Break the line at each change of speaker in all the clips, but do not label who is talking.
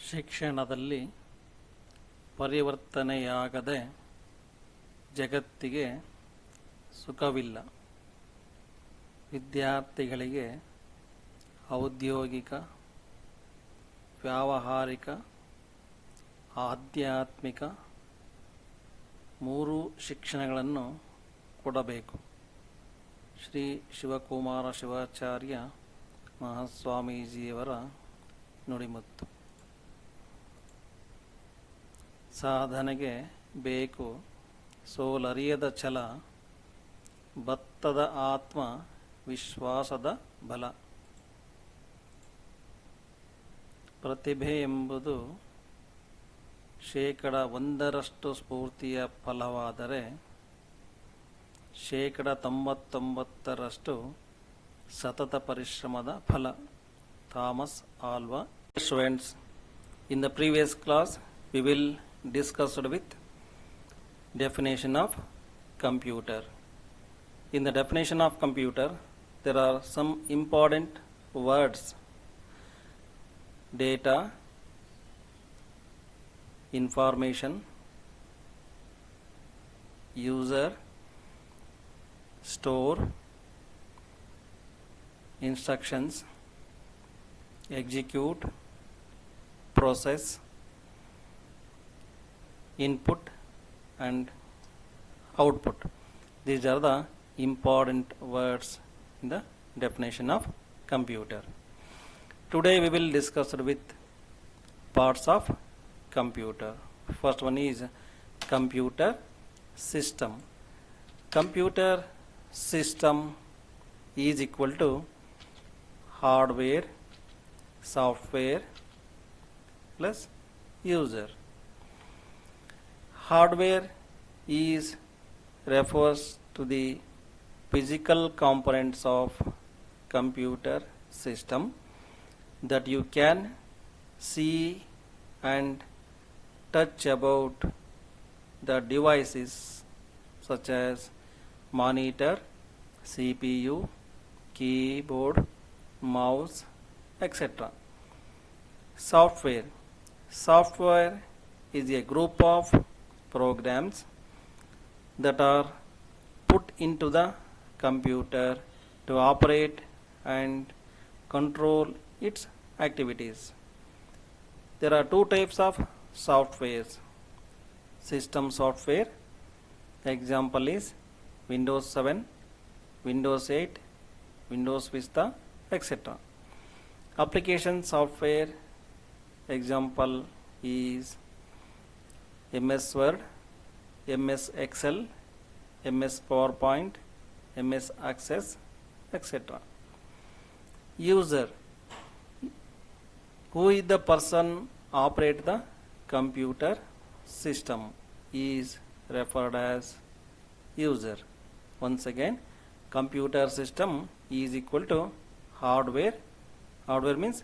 ಶಿಕ್ಷಣದಲ್ಲಿ ಪರಿವರ್ತನೆಯಾಗದೆ ಜಗತ್ತಿಗೆ ಸುಖವಿಲ್ಲ. ವಿದ್ಯಾರ್ಥಿಗಳಿಗೆ ಔದ್ಯೋಗಿಕ, ವ್ಯಾವಹಾರಿಕ, ಆಧ್ಯಾತ್ಮಿಕ ಮೂರು ಶಿಕ್ಷಣಗಳನ್ನು ಕೊಡಬೇಕು. ಶ್ರೀ ಶಿವಕುಮಾರ ಶಿವಾಚಾರ್ಯ ಮಹಾಸ್ವಾಮೀಜಿಯವರ ನುಡಿಮುತ್ತು. ಸಾಧನೆಗೆ ಬೇಕು ಸೋಲರಿಯದ ಛಲ, ಬತ್ತದ ಆತ್ಮ ವಿಶ್ವಾಸದ ಬಲ. ಪ್ರತಿಭೆ ಎಂಬುದು 1% ಸ್ಫೂರ್ತಿಯ ಫಲವಾದರೆ 99% ಸತತ ಪರಿಶ್ರಮದ ಫಲ. ಥಾಮಸ್ ಆಲ್ವಾ. Students, in the previous class we will discuss with definition of computer. In the definition of computer there are some important words: data, information, user, store, instructions, execute, process, input and output. These are the important words in the definition of computer. Today we will discuss with parts of computer. First one is computer system. Computer system is equal to hardware, software plus user. Hardware refers to the physical components of computer system that you can see and touch about the devices such as monitor, CPU, keyboard, mouse, etc. Software is a group of programs that are put into the computer to operate and control its activities. There are two types of softwares. System software, example is Windows 7, Windows 8, Windows Vista, etc. Application software, example is MS Word, MS Excel, MS PowerPoint, MS Access, etc. User, who is the person operate the computer system, is referred as user. Once again, computer system is equal to hardware. Hardware means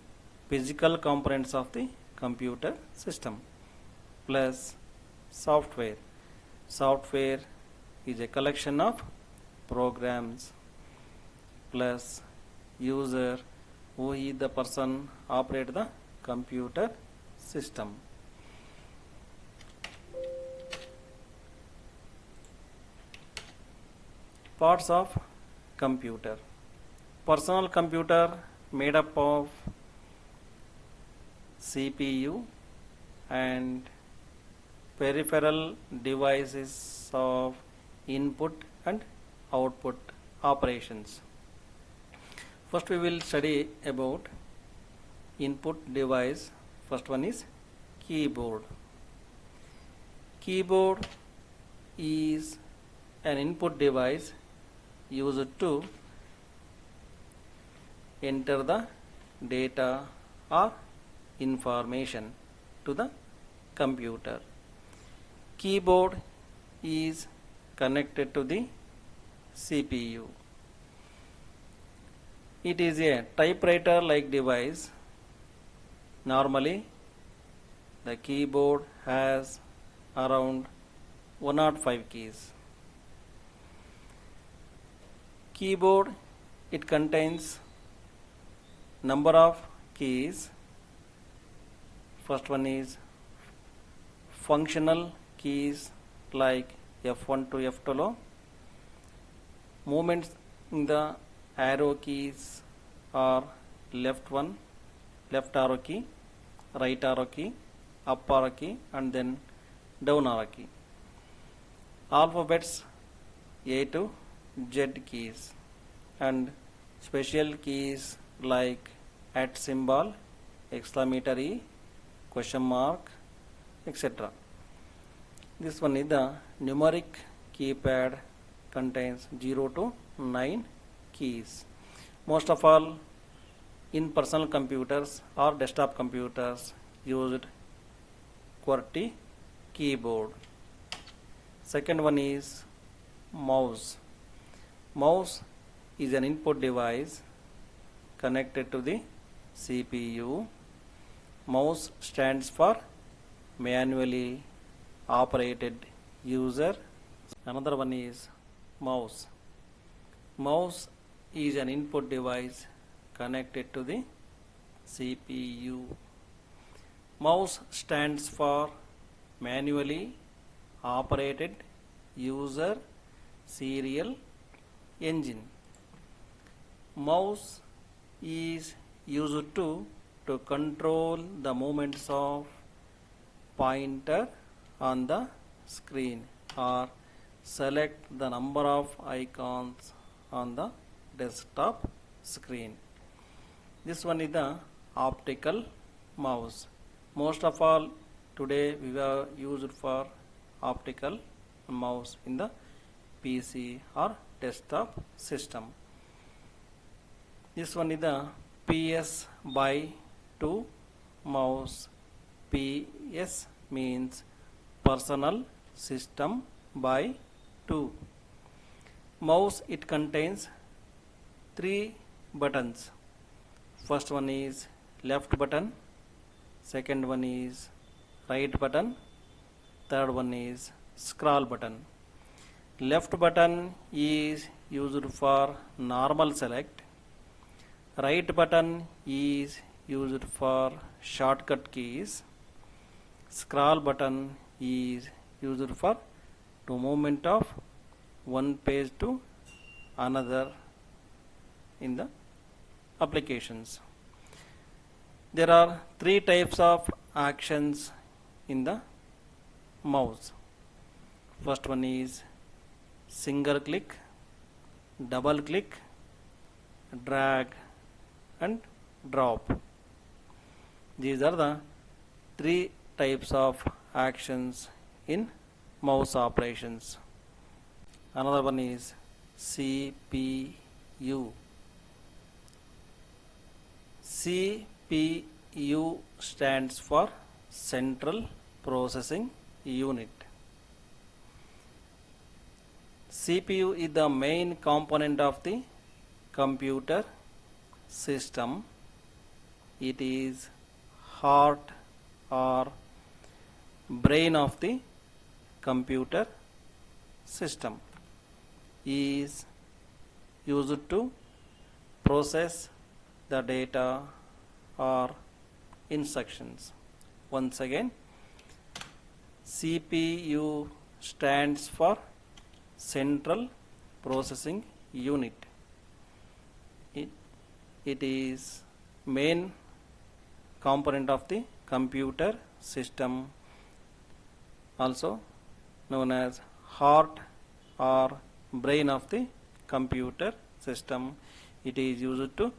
physical components of the computer system plus software. Software is a collection of programs plus user, who is the person operate the computer system. Parts of computer. Personal computer made up of CPU and peripheral devices of input and output operations. First we will study about input device. First one is keyboard. Keyboard is an input device used to enter the data or information to the computer. Keyboard is connected to the CPU. It is a typewriter like device. Normally the keyboard has around 105 keys. Keyboard, it contains number of keys First one is functional keys like F1 to F2 లో movements in the arrow keys are left arrow key, right arrow key, up arrow key and then down arrow key. Alphabets A to Z keys and special keys like at symbol, exclamatory, question mark, etc. This one is the numeric keypad, contains 0 to 9 keys. Most of all in personal computers or desktop computers used QWERTY keyboard. Second one is mouse. Mouse is an input device connected to the CPU. Mouse stands for manually operated user. Another one is mouse. Mouse is an input device connected to the CPU. Mouse stands for manually operated user serial engine. Mouse is used to control the movements of pointer on the screen or select the number of icons on the desktop screen. This one is the optical mouse. Most of all today we are used for optical mouse in the PC or desktop system. This one is the PS by 2 mouse. PS means personal system by 2. Mouse, it contains 3 buttons. First one is left button, second one is right button, third one is scroll button. Left button is used for normal select, right button is used for shortcut keys, scroll button is used for to movement of one page to another in the applications. There are 3 types of actions in the mouse. First one is single click, double click, drag and drop. These are the 3 types of actions in mouse operations. Another one is CPU. CPU stands for Central Processing Unit. CPU is the main component of the computer system. It is heart or brain of the computer system. Is used to process the data or instructions. Once again, CPU stands for Central Processing Unit. It is main component of the computer system, also known as heart or brain of the computer system. It is used to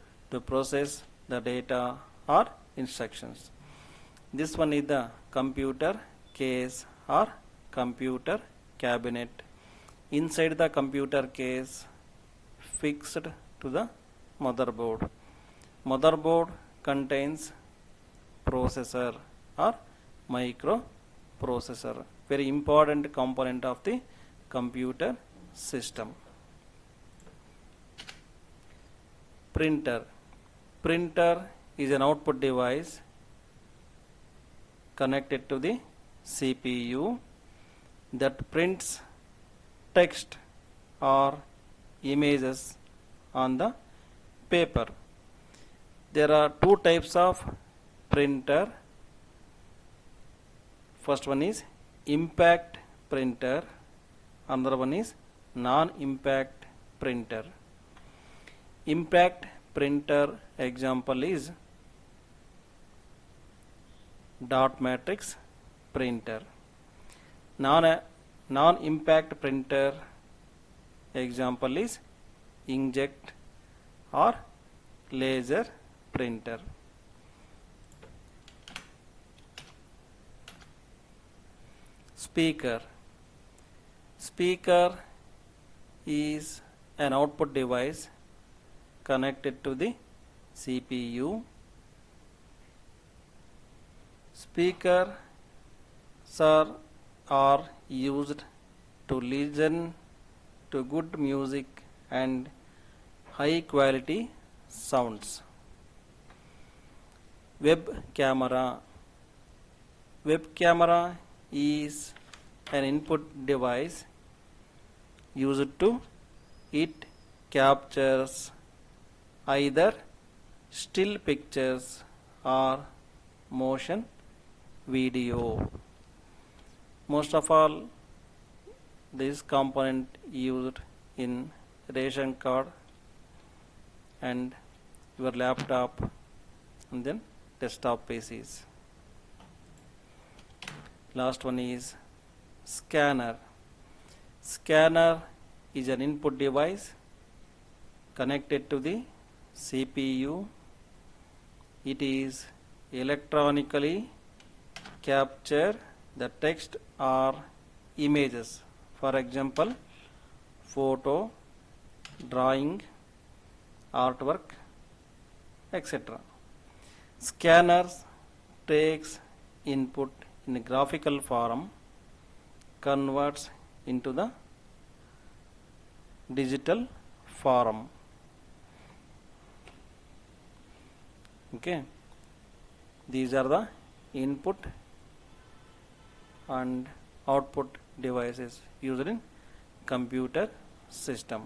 process the data or instructions. This one is the computer case or computer cabinet. Inside the computer case, fixed to the motherboard. Motherboard contains processor or microprocessor, very important component of the computer system. Printer. Printer is an output device connected to the CPU that prints text or images on the paper. There are 2 types of printer, First one is impact printer, another one is non-impact printer. Impact printer example is dot matrix printer. Non-impact printer example is inkjet or laser printer. Speaker. Speaker is an output device connected to the CPU. Speakers are used to listen to good music and high quality sounds. Web camera. Web camera is an input device used to it captures either still pictures or motion video. Most of all, this component used in ration card and your laptop and then desktop PCs. Last one is scanner. Scanner is an input device connected to the CPU. It is electronically capture the text or images, for example photo, drawing, artwork, etc. Scanners takes input in a graphical form, converts into the digital form. Okay, these are the input and output devices used in computer system.